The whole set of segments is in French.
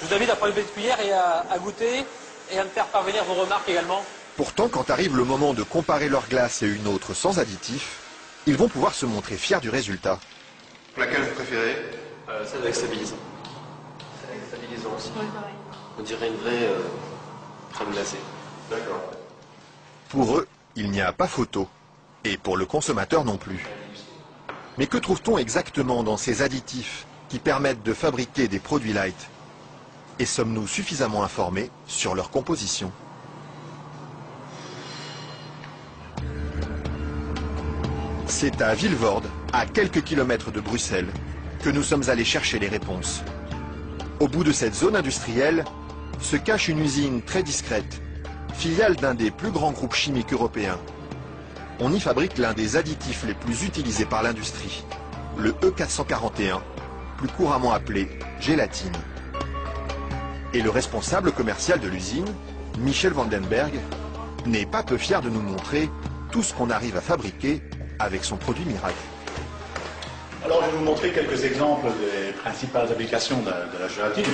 Je vous invite à prendre une petite cuillère et à goûter et à me faire parvenir vos remarques également. Pourtant, quand arrive le moment de comparer leur glace et une autre sans additifs, ils vont pouvoir se montrer fiers du résultat. Laquelle vous préférez? Celle avec stabilisant. Celle avec stabilisant aussi. Oui, pareil. On dirait une vraie crème glacée. D'accord. Pour eux, il n'y a pas photo. Et pour le consommateur non plus. Mais que trouve-t-on exactement dans ces additifs qui permettent de fabriquer des produits light? Et sommes-nous suffisamment informés sur leur composition? C'est à Vilvoorde, à quelques kilomètres de Bruxelles, que nous sommes allés chercher les réponses. Au bout de cette zone industrielle se cache une usine très discrète, filiale d'un des plus grands groupes chimiques européens. On y fabrique l'un des additifs les plus utilisés par l'industrie, le E441, plus couramment appelé gélatine. Et le responsable commercial de l'usine, Michel Vandenberg, n'est pas peu fier de nous montrer tout ce qu'on arrive à fabriquer avec son produit miracle. Alors je vais vous montrer quelques exemples des principales applications de la gélatine.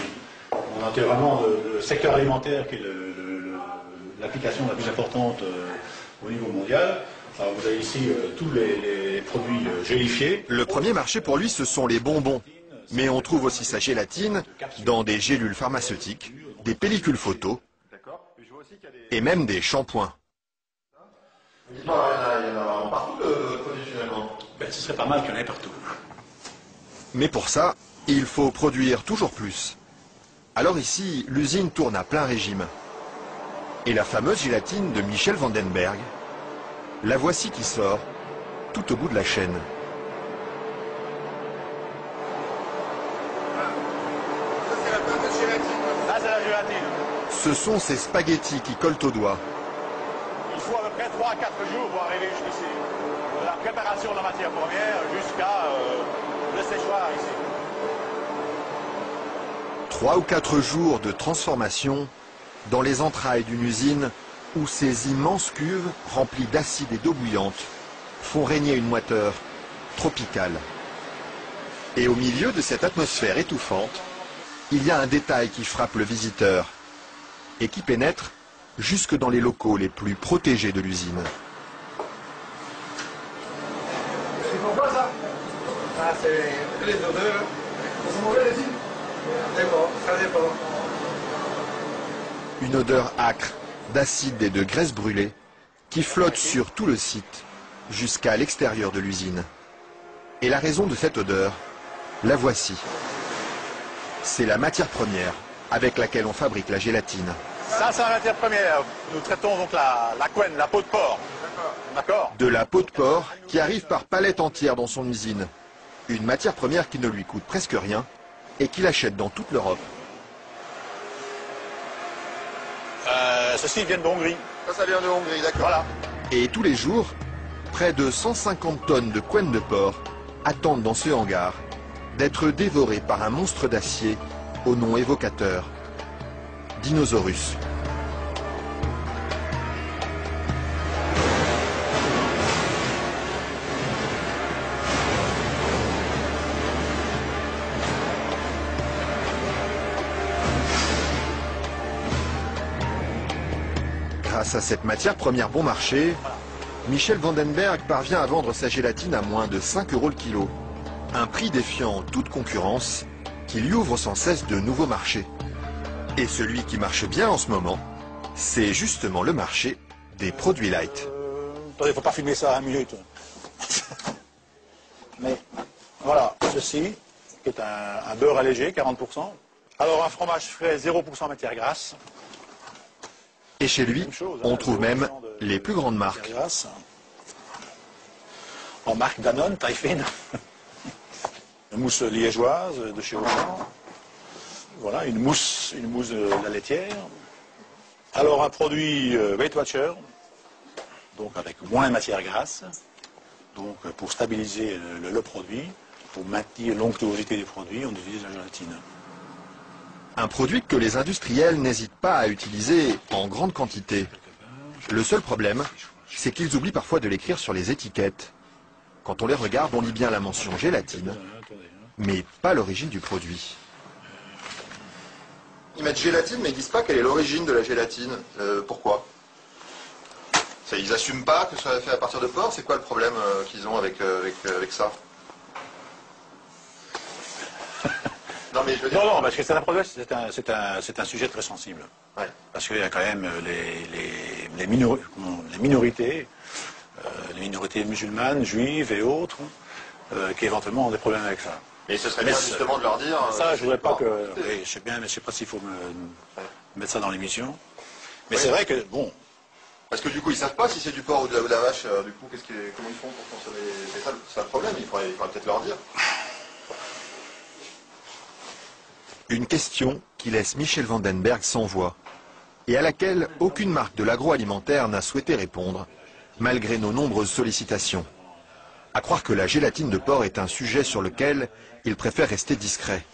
On a vraiment le secteur alimentaire qui est l'application la plus importante au niveau mondial. Alors vous avez ici tous les produits gélifiés. Le premier marché pour lui, ce sont les bonbons. Mais on trouve aussi sa gélatine dans des gélules pharmaceutiques, des pellicules photo et même des shampoings. Dites-moi, il y en a partout de produits finalement. Ben, ce serait pas mal qu'il y en ait partout. Mais pour ça, il faut produire toujours plus. Alors ici, l'usine tourne à plein régime. Et la fameuse gélatine de Michel Vandenberg, la voici qui sort, tout au bout de la chaîne. Ça, c'est la pâte de gélatine. Là, c'est la gélatine. Ce sont ces spaghettis qui collent au doigt. Il faut à peu près 3 à 4 jours pour arriver jusqu'ici. De la préparation de la matière première jusqu'à le séchoir ici. 3 ou 4 jours de transformation dans les entrailles d'une usine où ces immenses cuves remplies d'acide et d'eau bouillante font régner une moiteur tropicale. Et au milieu de cette atmosphère étouffante, il y a un détail qui frappe le visiteur et qui pénètre jusque dans les locaux les plus protégés de l'usine. C'est pourquoi ça? Ah, c'est les odeurs. Elles sont mauvaises ici? D'accord, ça dépend. Une odeur âcre d'acide et de graisse brûlée qui flotte sur tout le site jusqu'à l'extérieur de l'usine. Et la raison de cette odeur, la voici. C'est la matière première avec laquelle on fabrique la gélatine. Ça, c'est la matière première. Nous traitons donc la couenne, la peau de porc. D'accord. De la peau de porc qui arrive par palette entière dans son usine. Une matière première qui ne lui coûte presque rien et qu'il achète dans toute l'Europe. Ceci vient de Hongrie. Ça vient de Hongrie, d'accord. Voilà. Et tous les jours, près de 150 tonnes de couenne de porc attendent dans ce hangar d'être dévorées par un monstre d'acier au nom évocateur, Dinosaurus. Grâce à cette matière première bon marché, Michel Vandenberg parvient à vendre sa gélatine à moins de 5 € le kilo. Un prix défiant toute concurrence qui lui ouvre sans cesse de nouveaux marchés. Et celui qui marche bien en ce moment, c'est justement le marché des produits light. Attendez, il ne faut pas filmer ça à 1 minute. Mais voilà, ceci, qui est un beurre allégé, 40%. Alors un fromage frais, 0% matière grasse. Et chez lui, on trouve même les plus grandes marques. En marque Danone, taille fine. Une mousse liégeoise de chez Auchan. Voilà, une mousse de la laitière. Alors un produit Weight Watcher, donc avec moins de matière grasse, donc pour stabiliser le produit, pour maintenir l'onctuosité des produits, on utilise la gélatine. Un produit que les industriels n'hésitent pas à utiliser en grande quantité. Le seul problème, c'est qu'ils oublient parfois de l'écrire sur les étiquettes. Quand on les regarde, on lit bien la mention gélatine, mais pas l'origine du produit. Ils mettent gélatine, mais ils disent pas quelle est l'origine de la gélatine. Pourquoi? Ils n'assument pas que ce soit fait à partir de porc. C'est quoi le problème qu'ils ont avec ça? Non, mais je veux dire... Non, parce que c'est un problème, c'est un sujet très sensible. Ouais. Parce qu'il y a quand même les minorités, les minorités musulmanes, juives et autres, qui éventuellement ont des problèmes avec ça. Mais ce serait bien justement de leur dire... Ça, je ne voudrais pas que... Oui, je sais bien, mais je ne sais pas s'il faut mettre ça dans l'émission. Mais oui, c'est vrai que, bon... Parce que du coup, ils ne savent pas si c'est du porc ou de la vache. Du coup, comment ils font pour consommer? C'est ça le problème, il faudrait peut-être leur dire. Une question qui laisse Michel Vandenberg sans voix et à laquelle aucune marque de l'agroalimentaire n'a souhaité répondre, malgré nos nombreuses sollicitations. À croire que la gélatine de porc est un sujet sur lequel il préfère rester discret.